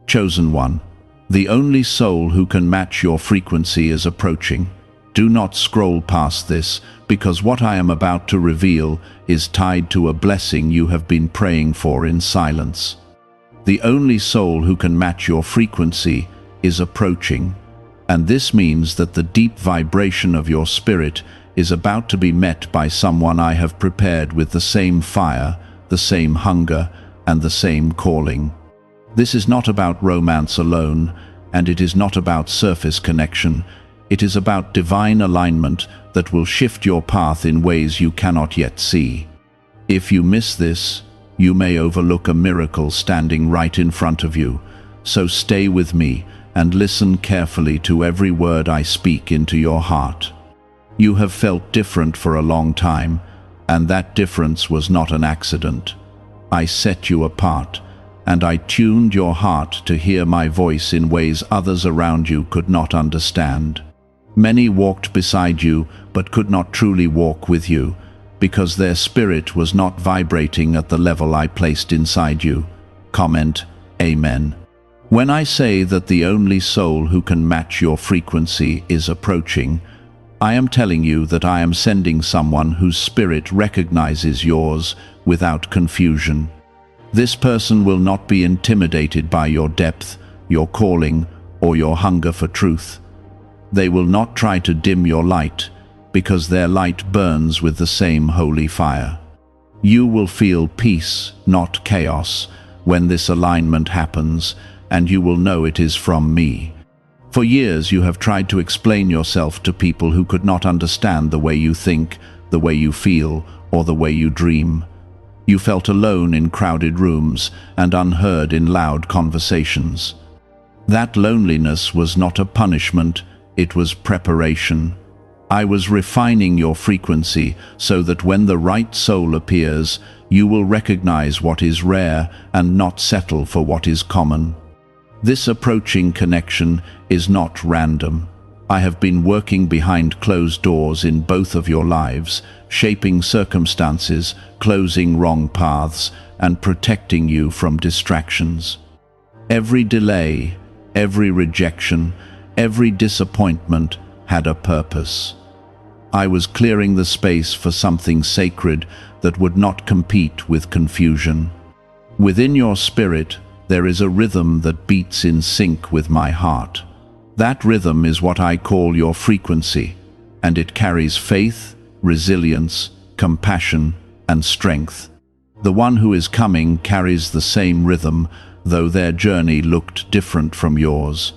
Chosen one, the only soul who can match your frequency is approaching. Do not scroll past this, because what I am about to reveal is tied to a blessing you have been praying for in silence. The only soul who can match your frequency is approaching, and this means that the deep vibration of your spirit is about to be met by someone I have prepared with the same fire, the same hunger, and the same calling. This is not about romance alone, and it is not about surface connection. It is about divine alignment that will shift your path in ways you cannot yet see. If you miss this, you may overlook a miracle standing right in front of you. So stay with me and listen carefully to every word I speak into your heart. You have felt different for a long time, and that difference was not an accident. I set you apart, and I tuned your heart to hear my voice in ways others around you could not understand. Many walked beside you, but could not truly walk with you, because their spirit was not vibrating at the level I placed inside you. Comment, Amen. When I say that the only soul who can match your frequency is approaching, I am telling you that I am sending someone whose spirit recognizes yours without confusion. This person will not be intimidated by your depth, your calling, or your hunger for truth. They will not try to dim your light, because their light burns with the same holy fire. You will feel peace, not chaos, when this alignment happens, and you will know it is from me. For years you have tried to explain yourself to people who could not understand the way you think, the way you feel, or the way you dream. You felt alone in crowded rooms and unheard in loud conversations. That loneliness was not a punishment, it was preparation. I was refining your frequency so that when the right soul appears, you will recognize what is rare and not settle for what is common. This approaching connection is not random. I have been working behind closed doors in both of your lives, shaping circumstances, closing wrong paths, and protecting you from distractions. Every delay, every rejection, every disappointment had a purpose. I was clearing the space for something sacred that would not compete with confusion. Within your spirit, there is a rhythm that beats in sync with my heart. That rhythm is what I call your frequency, and it carries faith, resilience, compassion, and strength. The one who is coming carries the same rhythm, though their journey looked different from yours.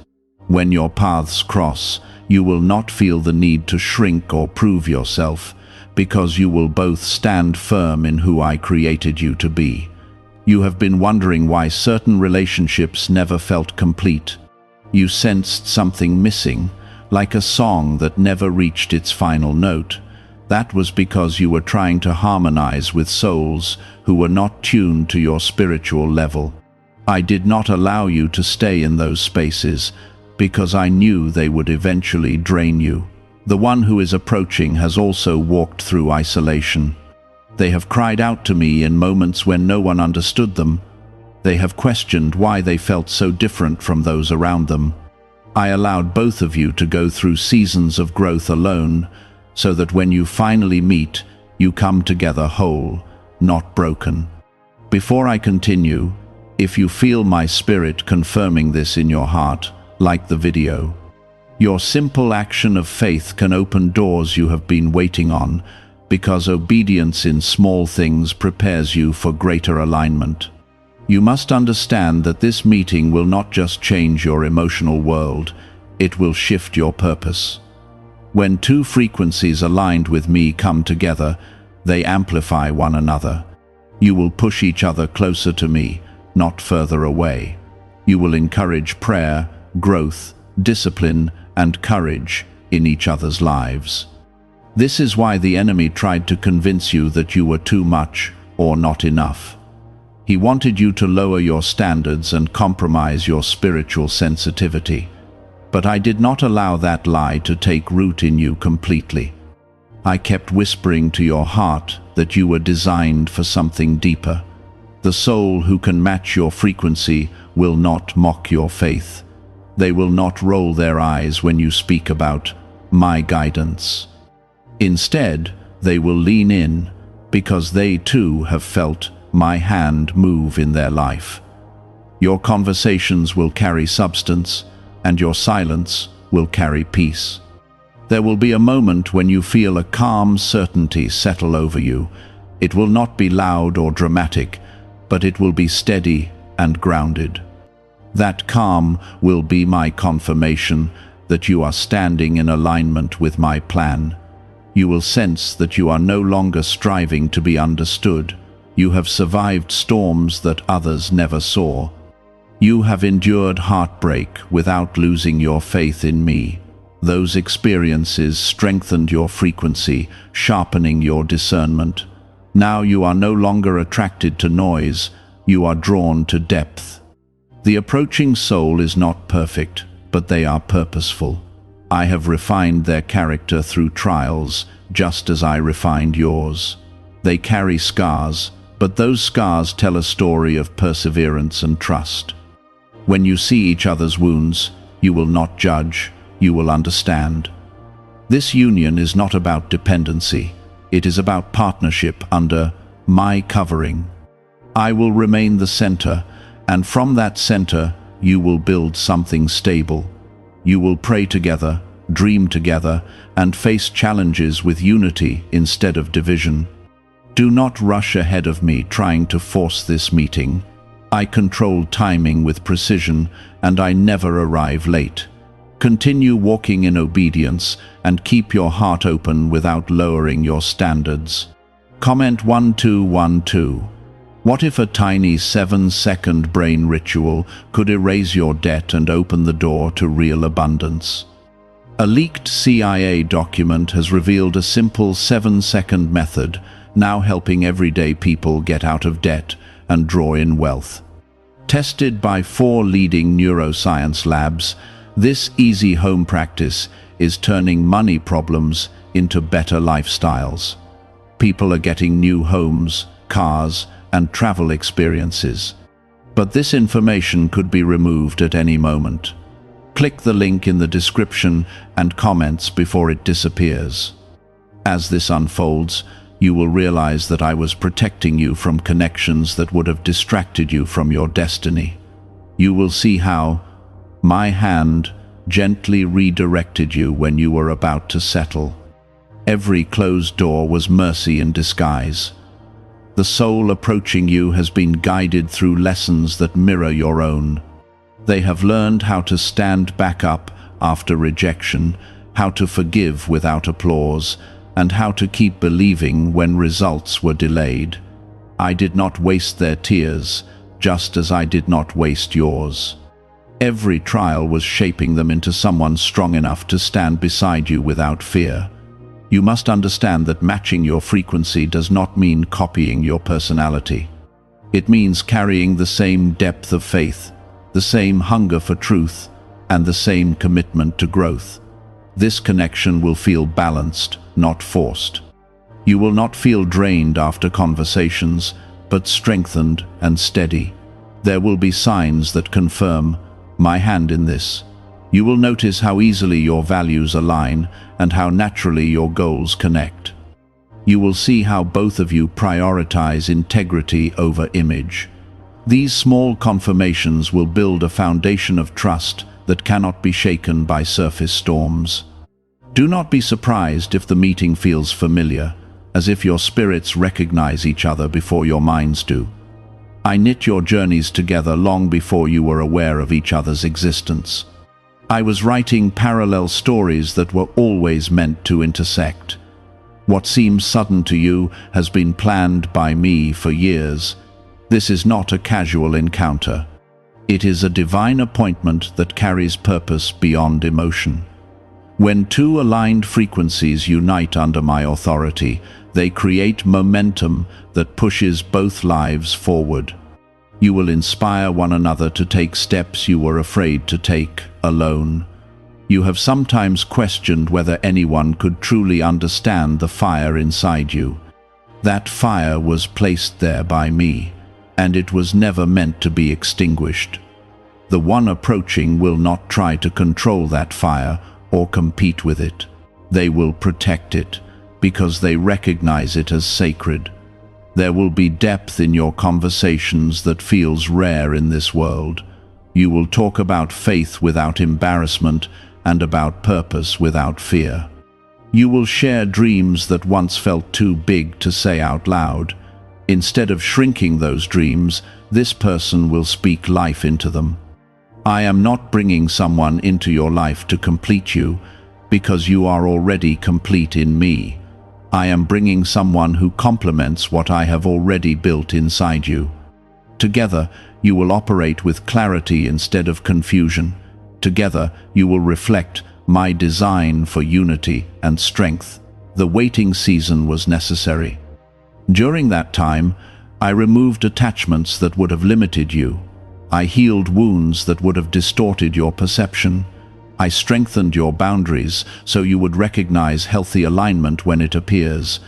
When your paths cross, you will not feel the need to shrink or prove yourself, because you will both stand firm in who I created you to be. You have been wondering why certain relationships never felt complete. You sensed something missing, like a song that never reached its final note. That was because you were trying to harmonize with souls who were not tuned to your spiritual level. I did not allow you to stay in those spaces, because I knew they would eventually drain you. The one who is approaching has also walked through isolation. They have cried out to me in moments when no one understood them. They have questioned why they felt so different from those around them. I allowed both of you to go through seasons of growth alone, so that when you finally meet, you come together whole, not broken. Before I continue, if you feel my spirit confirming this in your heart, like the video. Your simple action of faith can open doors you have been waiting on, because obedience in small things prepares you for greater alignment. You must understand that this meeting will not just change your emotional world, it will shift your purpose. When two frequencies aligned with me come together, they amplify one another. You will push each other closer to me, not further away. You will encourage prayer, growth, discipline, and courage in each other's lives. This is why the enemy tried to convince you that you were too much or not enough. He wanted you to lower your standards and compromise your spiritual sensitivity. But I did not allow that lie to take root in you completely. I kept whispering to your heart that you were designed for something deeper. The soul who can match your frequency will not mock your faith. They will not roll their eyes when you speak about my guidance. Instead, they will lean in because they too have felt my hand move in their life. Your conversations will carry substance, and your silence will carry peace. There will be a moment when you feel a calm certainty settle over you. It will not be loud or dramatic, but it will be steady and grounded. That calm will be my confirmation that you are standing in alignment with my plan. You will sense that you are no longer striving to be understood. You have survived storms that others never saw. You have endured heartbreak without losing your faith in me. Those experiences strengthened your frequency, sharpening your discernment. Now you are no longer attracted to noise, you are drawn to depth. The approaching soul is not perfect, but they are purposeful. I have refined their character through trials, just as I refined yours. They carry scars, but those scars tell a story of perseverance and trust. When you see each other's wounds, you will not judge, you will understand. This union is not about dependency, it is about partnership under my covering. I will remain the center, and from that center you will build something stable. You will pray together, dream together, and face challenges with unity instead of division. Do not rush ahead of me trying to force this meeting. I control timing with precision, and I never arrive late. Continue walking in obedience and keep your heart open without lowering your standards. Comment 1212. What if a tiny 7-second brain ritual could erase your debt and open the door to real abundance? A leaked CIA document has revealed a simple 7-second method, now helping everyday people get out of debt and draw in wealth. Tested by 4 leading neuroscience labs, this easy home practice is turning money problems into better lifestyles. People are getting new homes, cars, and travel experiences. But this information could be removed at any moment. Click the link in the description and comments before it disappears. As this unfolds, you will realize that I was protecting you from connections that would have distracted you from your destiny. You will see how my hand gently redirected you when you were about to settle. Every closed door was mercy in disguise. The soul approaching you has been guided through lessons that mirror your own. They have learned how to stand back up after rejection, how to forgive without applause, and how to keep believing when results were delayed. I did not waste their tears, just as I did not waste yours. Every trial was shaping them into someone strong enough to stand beside you without fear. You must understand that matching your frequency does not mean copying your personality. It means carrying the same depth of faith, the same hunger for truth, and the same commitment to growth. This connection will feel balanced, not forced. You will not feel drained after conversations, but strengthened and steady. There will be signs that confirm my hand in this. You will notice how easily your values align and how naturally your goals connect. You will see how both of you prioritize integrity over image. These small confirmations will build a foundation of trust that cannot be shaken by surface storms. Do not be surprised if the meeting feels familiar, as if your spirits recognize each other before your minds do. I knit your journeys together long before you were aware of each other's existence. I was writing parallel stories that were always meant to intersect. What seems sudden to you has been planned by me for years. This is not a casual encounter. It is a divine appointment that carries purpose beyond emotion. When 2 aligned frequencies unite under my authority, they create momentum that pushes both lives forward. You will inspire one another to take steps you were afraid to take alone. You have sometimes questioned whether anyone could truly understand the fire inside you. That fire was placed there by me, and it was never meant to be extinguished. The one approaching will not try to control that fire or compete with it. They will protect it, because they recognize it as sacred. There will be depth in your conversations that feels rare in this world. You will talk about faith without embarrassment and about purpose without fear. You will share dreams that once felt too big to say out loud. Instead of shrinking those dreams, this person will speak life into them. I am not bringing someone into your life to complete you, because you are already complete in me. I am bringing someone who complements what I have already built inside you. Together, you will operate with clarity instead of confusion. Together, you will reflect my design for unity and strength. The waiting season was necessary. During that time, I removed attachments that would have limited you. I healed wounds that would have distorted your perception. I strengthened your boundaries so you would recognize healthy alignment when it appears.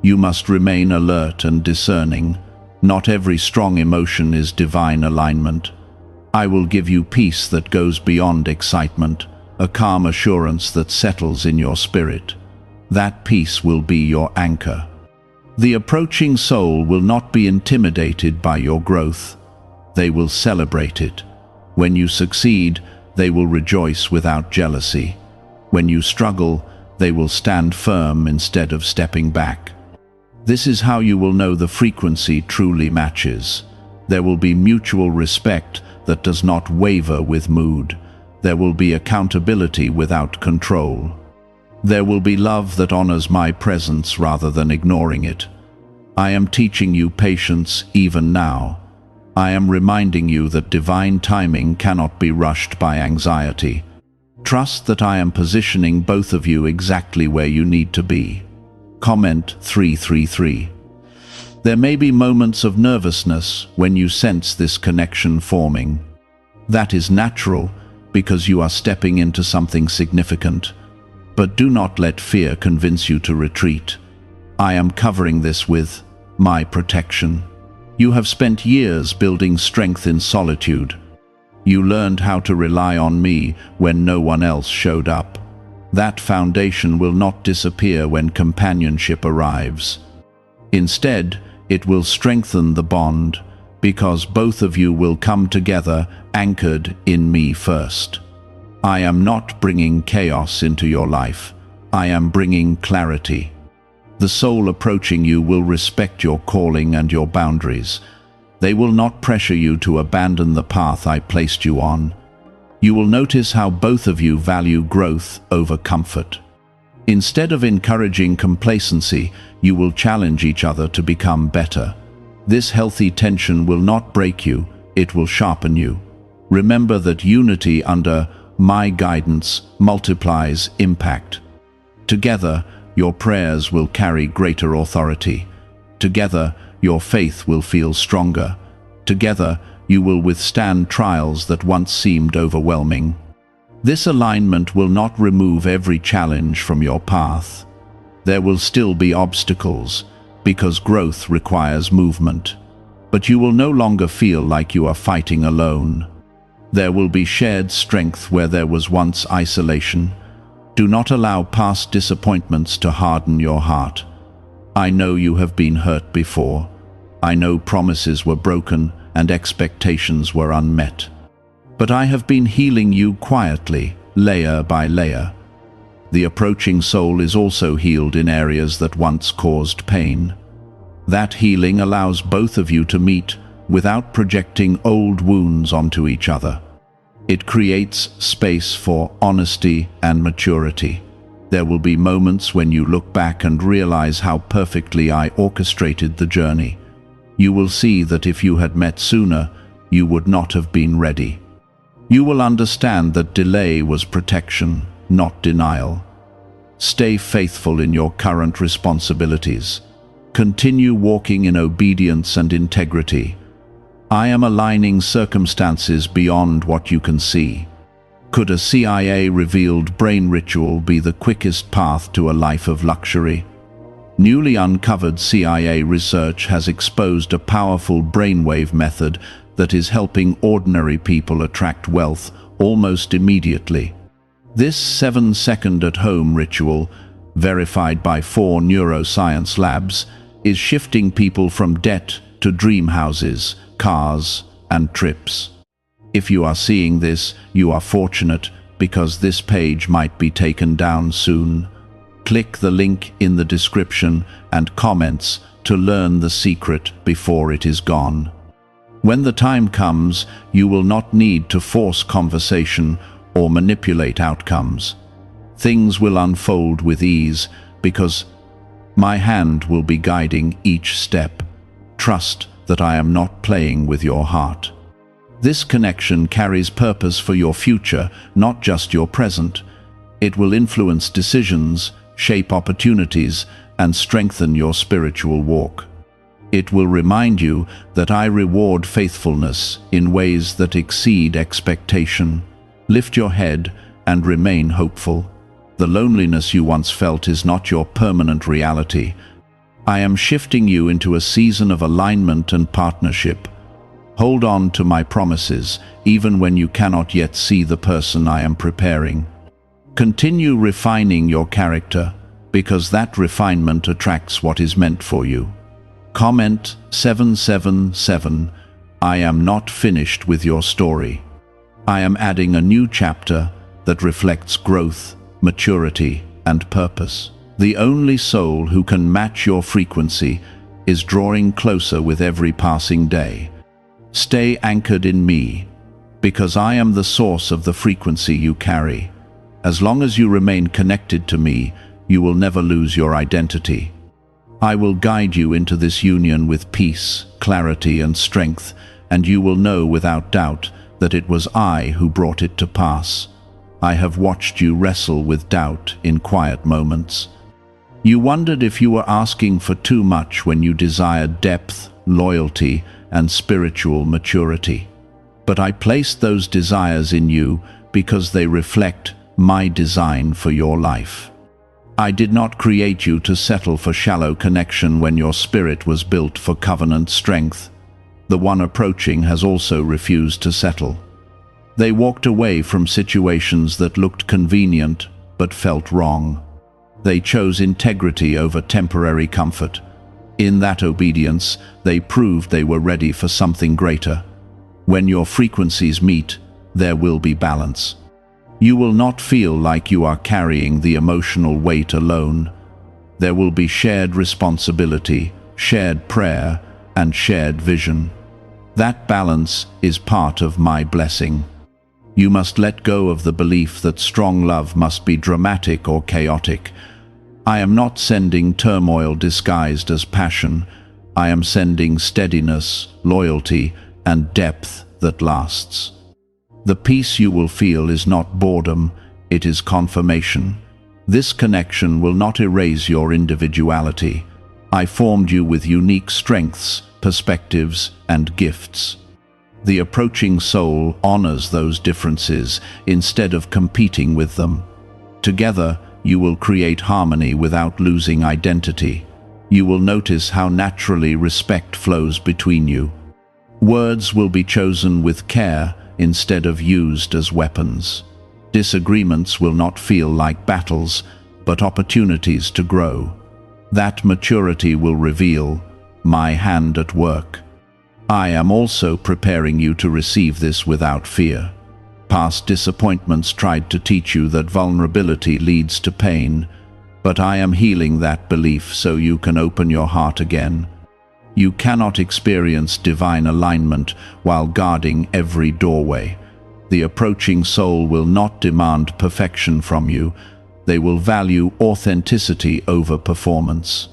You must remain alert and discerning. Not every strong emotion is divine alignment. I will give you peace that goes beyond excitement, a calm assurance that settles in your spirit. That peace will be your anchor. The approaching soul will not be intimidated by your growth. They will celebrate it. When you succeed, they will rejoice without jealousy. When you struggle, they will stand firm instead of stepping back. This is how you will know the frequency truly matches. There will be mutual respect that does not waver with mood. There will be accountability without control. There will be love that honors my presence rather than ignoring it. I am teaching you patience even now. I am reminding you that divine timing cannot be rushed by anxiety. Trust that I am positioning both of you exactly where you need to be. Comment 333. There may be moments of nervousness when you sense this connection forming. That is natural because you are stepping into something significant. But do not let fear convince you to retreat. I am covering this with my protection. You have spent years building strength in solitude. You learned how to rely on me when no one else showed up. That foundation will not disappear when companionship arrives. Instead, it will strengthen the bond, because both of you will come together anchored in me first. I am not bringing chaos into your life. I am bringing clarity. The soul approaching you will respect your calling and your boundaries. They will not pressure you to abandon the path I placed you on. You will notice how both of you value growth over comfort. Instead of encouraging complacency, you will challenge each other to become better. This healthy tension will not break you, it will sharpen you. Remember that unity under my guidance multiplies impact. Together, your prayers will carry greater authority. Together, your faith will feel stronger. Together, you will withstand trials that once seemed overwhelming. This alignment will not remove every challenge from your path. There will still be obstacles, because growth requires movement. But you will no longer feel like you are fighting alone. There will be shared strength where there was once isolation. Do not allow past disappointments to harden your heart. I know you have been hurt before. I know promises were broken and expectations were unmet. But I have been healing you quietly, layer by layer. The approaching soul is also healed in areas that once caused pain. That healing allows both of you to meet without projecting old wounds onto each other. It creates space for honesty and maturity. There will be moments when you look back and realize how perfectly I orchestrated the journey. You will see that if you had met sooner, you would not have been ready. You will understand that delay was protection, not denial. Stay faithful in your current responsibilities. Continue walking in obedience and integrity. I am aligning circumstances beyond what you can see. Could a CIA-revealed brain ritual be the quickest path to a life of luxury? Newly uncovered CIA research has exposed a powerful brainwave method that is helping ordinary people attract wealth almost immediately. This 7-second at-home ritual, verified by 4 neuroscience labs, is shifting people from debt to dream houses, cars, and trips. If you are seeing this, you are fortunate, because this page might be taken down soon. Click the link in the description and comments to learn the secret before it is gone. When the time comes, you will not need to force conversation or manipulate outcomes. Things will unfold with ease because my hand will be guiding each step. Trust that I am not playing with your heart. This connection carries purpose for your future, not just your present. It will influence decisions, shape opportunities, and strengthen your spiritual walk. It will remind you that I reward faithfulness in ways that exceed expectation. Lift your head and remain hopeful. The loneliness you once felt is not your permanent reality. I am shifting you into a season of alignment and partnership. Hold on to my promises, even when you cannot yet see the person I am preparing. Continue refining your character, because that refinement attracts what is meant for you. Comment 777, I am not finished with your story. I am adding a new chapter that reflects growth, maturity, and purpose. The only soul who can match your frequency is drawing closer with every passing day. Stay anchored in me, because I am the source of the frequency you carry. As long as you remain connected to me, you will never lose your identity. I will guide you into this union with peace, clarity, and strength, and you will know without doubt that it was I who brought it to pass. I have watched you wrestle with doubt in quiet moments. You wondered if you were asking for too much when you desired depth, loyalty, and spiritual maturity. But I placed those desires in you because they reflect my design for your life. I did not create you to settle for shallow connection when your spirit was built for covenant strength. The one approaching has also refused to settle. They walked away from situations that looked convenient but felt wrong. They chose integrity over temporary comfort. In that obedience, they proved they were ready for something greater. When your frequencies meet, there will be balance. You will not feel like you are carrying the emotional weight alone. There will be shared responsibility, shared prayer, and shared vision. That balance is part of my blessing. You must let go of the belief that strong love must be dramatic or chaotic. I am not sending turmoil disguised as passion. I am sending steadiness, loyalty, and depth that lasts. The peace you will feel is not boredom, it is confirmation. This connection will not erase your individuality. I formed you with unique strengths, perspectives, and gifts. The approaching soul honors those differences instead of competing with them. Together, you will create harmony without losing identity. You will notice how naturally respect flows between you. Words will be chosen with care instead of used as weapons. Disagreements will not feel like battles, but opportunities to grow. That maturity will reveal my hand at work. I am also preparing you to receive this without fear. Past disappointments tried to teach you that vulnerability leads to pain, but I am healing that belief so you can open your heart again. You cannot experience divine alignment while guarding every doorway. The approaching soul will not demand perfection from you. They will value authenticity over performance.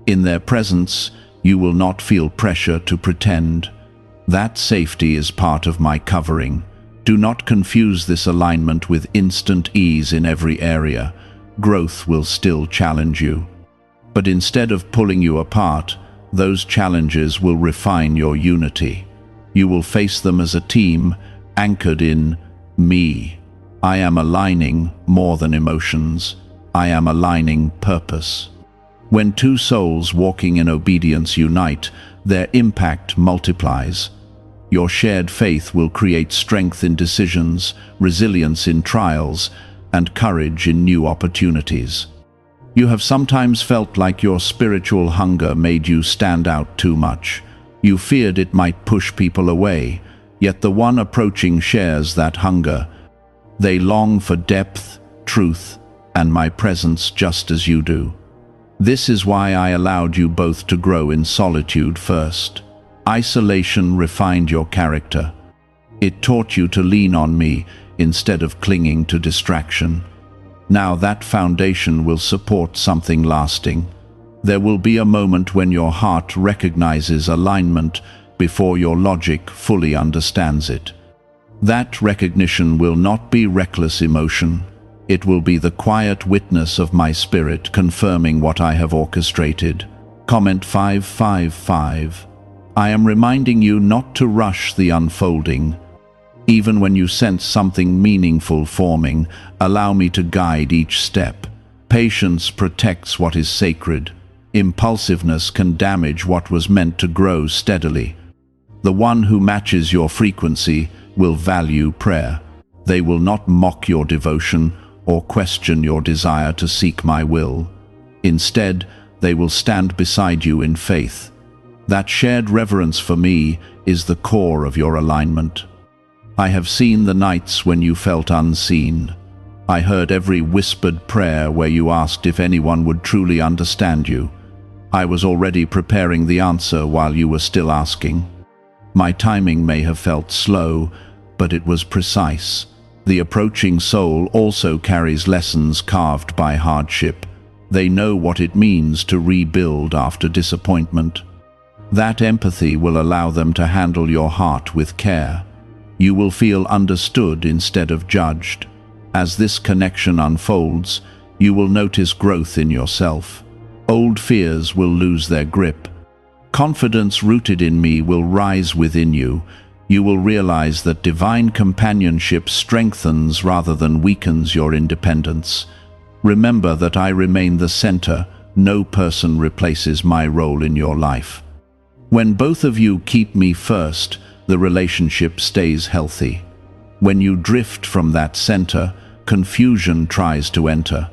In their presence, you will not feel pressure to pretend. That safety is part of my covering. Do not confuse this alignment with instant ease in every area. Growth will still challenge you. But instead of pulling you apart, those challenges will refine your unity. You will face them as a team, anchored in me. I am aligning more than emotions. I am aligning purpose. When two souls walking in obedience unite, their impact multiplies. Your shared faith will create strength in decisions, resilience in trials, and courage in new opportunities. You have sometimes felt like your spiritual hunger made you stand out too much. You feared it might push people away, yet the one approaching shares that hunger. They long for depth, truth, and my presence just as you do. This is why I allowed you both to grow in solitude first. Isolation refined your character. It taught you to lean on me instead of clinging to distraction. Now that foundation will support something lasting. There will be a moment when your heart recognizes alignment before your logic fully understands it. That recognition will not be reckless emotion. It will be the quiet witness of my spirit confirming what I have orchestrated. Comment 555. I am reminding you not to rush the unfolding. Even when you sense something meaningful forming, allow me to guide each step. Patience protects what is sacred. Impulsiveness can damage what was meant to grow steadily. The one who matches your frequency will value prayer. They will not mock your devotion or question your desire to seek my will. Instead, they will stand beside you in faith. That shared reverence for me is the core of your alignment. I have seen the nights when you felt unseen. I heard every whispered prayer where you asked if anyone would truly understand you. I was already preparing the answer while you were still asking. My timing may have felt slow, but it was precise. The approaching soul also carries lessons carved by hardship. They know what it means to rebuild after disappointment. That empathy will allow them to handle your heart with care. You will feel understood instead of judged. As this connection unfolds, you will notice growth in yourself. Old fears will lose their grip. Confidence rooted in me will rise within you. You will realize that divine companionship strengthens rather than weakens your independence. Remember that I remain the center. No person replaces my role in your life. When both of you keep me first, the relationship stays healthy. When you drift from that center, confusion tries to enter.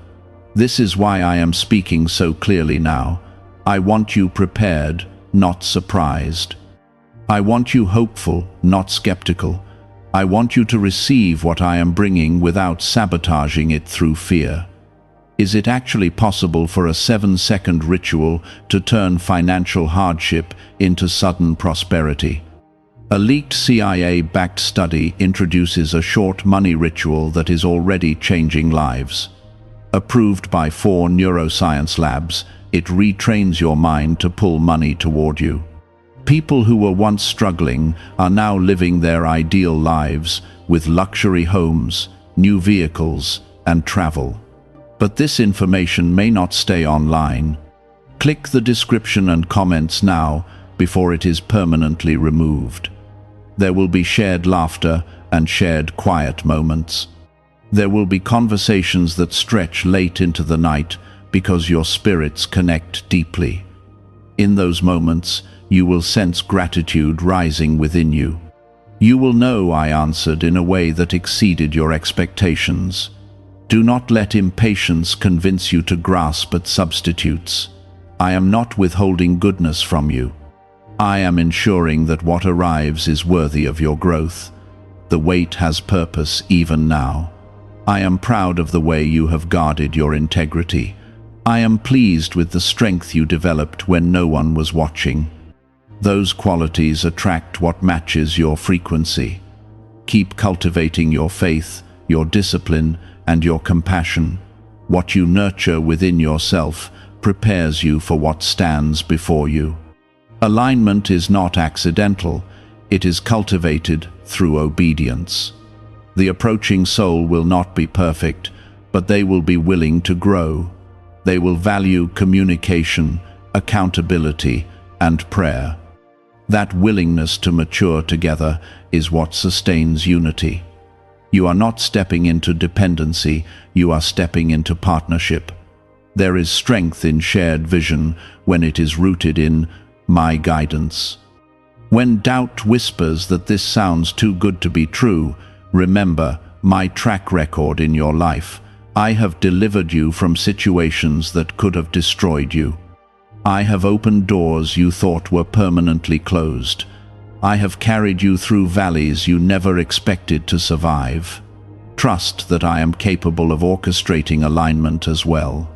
This is why I am speaking so clearly now. I want you prepared, not surprised. I want you hopeful, not skeptical. I want you to receive what I am bringing without sabotaging it through fear. Is it actually possible for a 7-second ritual to turn financial hardship into sudden prosperity? A leaked CIA-backed study introduces a short money ritual that is already changing lives. Approved by 4 neuroscience labs, it retrains your mind to pull money toward you. People who were once struggling are now living their ideal lives with luxury homes, new vehicles, and travel. But this information may not stay online. Click the description and comments now before it is permanently removed. There will be shared laughter and shared quiet moments. There will be conversations that stretch late into the night because your spirits connect deeply. In those moments, you will sense gratitude rising within you. You will know I answered in a way that exceeded your expectations. Do not let impatience convince you to grasp at substitutes. I am not withholding goodness from you. I am ensuring that what arrives is worthy of your growth. The wait has purpose even now. I am proud of the way you have guarded your integrity. I am pleased with the strength you developed when no one was watching. Those qualities attract what matches your frequency. Keep cultivating your faith, your discipline, and your compassion. What you nurture within yourself prepares you for what stands before you. Alignment is not accidental, it is cultivated through obedience. The approaching soul will not be perfect, but they will be willing to grow. They will value communication, accountability, and prayer. That willingness to mature together is what sustains unity. You are not stepping into dependency, you are stepping into partnership. There is strength in shared vision when it is rooted in my guidance. When doubt whispers that this sounds too good to be true, remember my track record in your life. I have delivered you from situations that could have destroyed you. I have opened doors you thought were permanently closed. I have carried you through valleys you never expected to survive. Trust that I am capable of orchestrating alignment as well.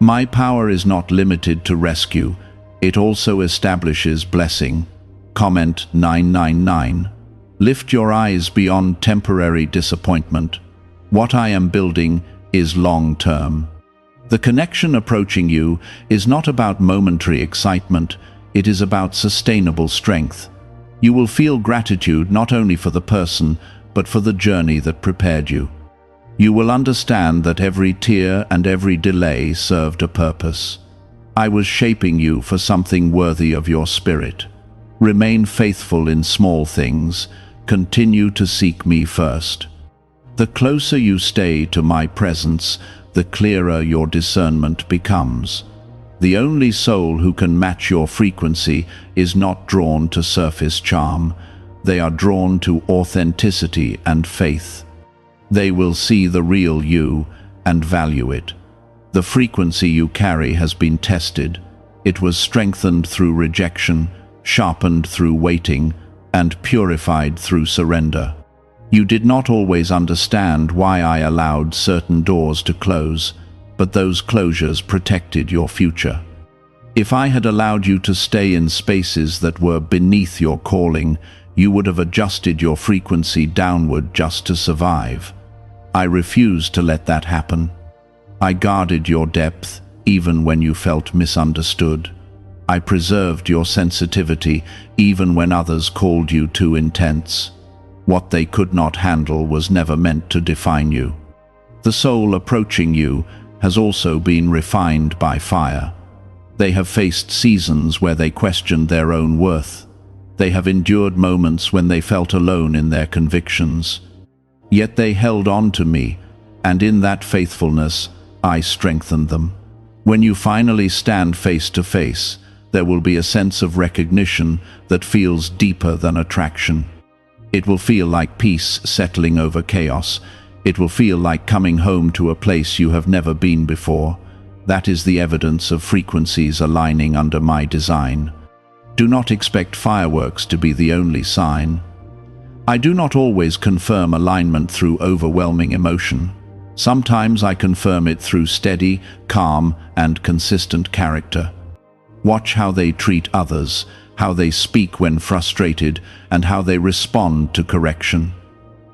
My power is not limited to rescue, it also establishes blessing. Comment 999. Lift your eyes beyond temporary disappointment. What I am building is long-term. The connection approaching you is not about momentary excitement, it is about sustainable strength. You will feel gratitude not only for the person, but for the journey that prepared you. You will understand that every tear and every delay served a purpose. I was shaping you for something worthy of your spirit. Remain faithful in small things. Continue to seek me first. The closer you stay to my presence, the clearer your discernment becomes. The only soul who can match your frequency is not drawn to surface charm. They are drawn to authenticity and faith. They will see the real you and value it. The frequency you carry has been tested. It was strengthened through rejection, sharpened through waiting, and purified through surrender. You did not always understand why I allowed certain doors to close, but those closures protected your future. If I had allowed you to stay in spaces that were beneath your calling, you would have adjusted your frequency downward just to survive. I refused to let that happen. I guarded your depth, even when you felt misunderstood. I preserved your sensitivity, even when others called you too intense. What they could not handle was never meant to define you. The soul approaching you has also been refined by fire. They have faced seasons where they questioned their own worth. They have endured moments when they felt alone in their convictions. Yet they held on to me, and in that faithfulness, I strengthened them. When you finally stand face to face, there will be a sense of recognition that feels deeper than attraction. It will feel like peace settling over chaos. It will feel like coming home to a place you have never been before. That is the evidence of frequencies aligning under my design. Do not expect fireworks to be the only sign. I do not always confirm alignment through overwhelming emotion. Sometimes I confirm it through steady, calm, and consistent character. Watch how they treat others, how they speak when frustrated, and how they respond to correction.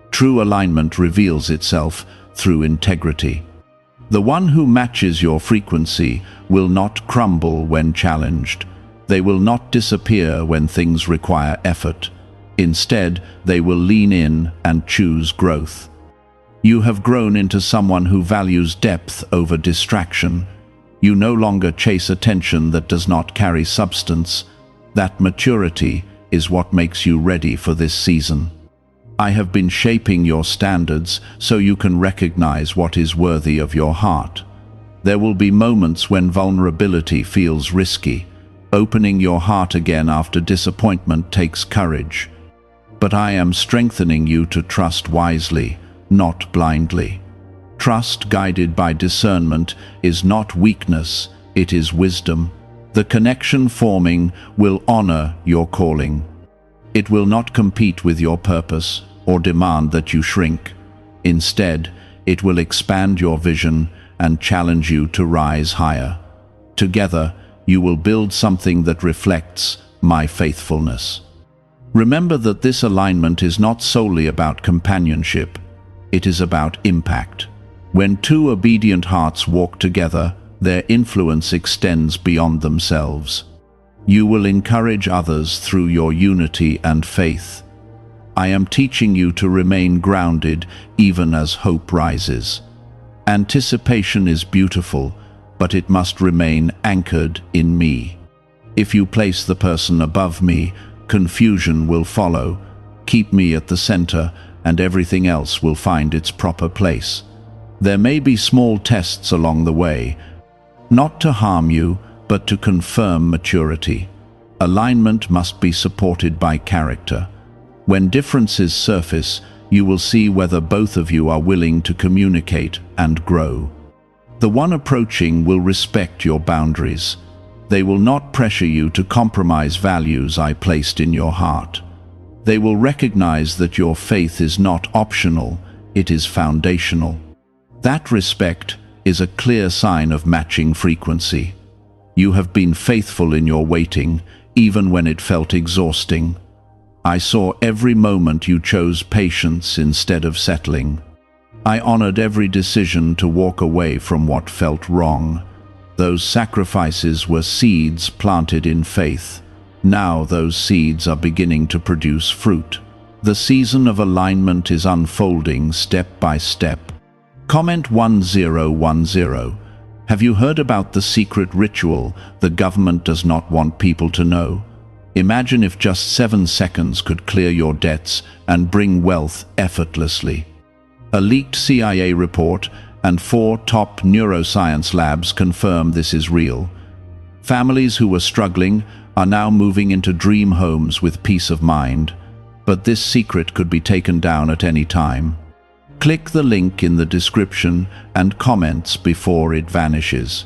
True alignment reveals itself through integrity. The one who matches your frequency will not crumble when challenged. They will not disappear when things require effort. Instead, they will lean in and choose growth. You have grown into someone who values depth over distraction. You no longer chase attention that does not carry substance. That maturity is what makes you ready for this season. I have been shaping your standards so you can recognize what is worthy of your heart. There will be moments when vulnerability feels risky. Opening your heart again after disappointment takes courage. But I am strengthening you to trust wisely, not blindly. Trust guided by discernment is not weakness, it is wisdom. The connection forming will honor your calling. It will not compete with your purpose or demand that you shrink. Instead, it will expand your vision and challenge you to rise higher. Together, you will build something that reflects my faithfulness. Remember that this alignment is not solely about companionship, it is about impact. When two obedient hearts walk together, their influence extends beyond themselves. You will encourage others through your unity and faith. I am teaching you to remain grounded even as hope rises. Anticipation is beautiful, but it must remain anchored in me. If you place the person above me, confusion will follow. Keep me at the center, and everything else will find its proper place. There may be small tests along the way, not to harm you, but to confirm maturity. Alignment must be supported by character. When differences surface, you will see whether both of you are willing to communicate and grow. The one approaching will respect your boundaries. They will not pressure you to compromise values I placed in your heart. They will recognize that your faith is not optional, it is foundational. That respect is a clear sign of matching frequency. You have been faithful in your waiting, even when it felt exhausting. I saw every moment you chose patience instead of settling. I honored every decision to walk away from what felt wrong. Those sacrifices were seeds planted in faith. Now those seeds are beginning to produce fruit. The season of alignment is unfolding step by step. Comment 1010. Have you heard about the secret ritual the government does not want people to know? Imagine if just 7 seconds could clear your debts and bring wealth effortlessly. A leaked CIA report and 4 top neuroscience labs confirm this is real. Families who were struggling are now moving into dream homes with peace of mind, but this secret could be taken down at any time. Click the link in the description and comments before it vanishes.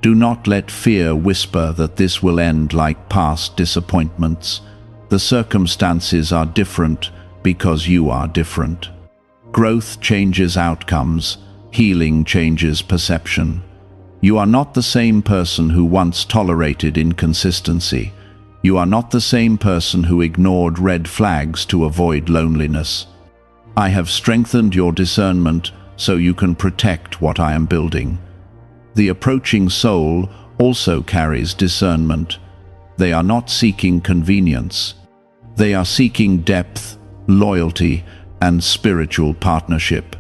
Do not let fear whisper that this will end like past disappointments. The circumstances are different because you are different. Growth changes outcomes. Healing changes perception. You are not the same person who once tolerated inconsistency. You are not the same person who ignored red flags to avoid loneliness. I have strengthened your discernment so you can protect what I am building. The approaching soul also carries discernment. They are not seeking convenience. They are seeking depth, loyalty, and spiritual partnership.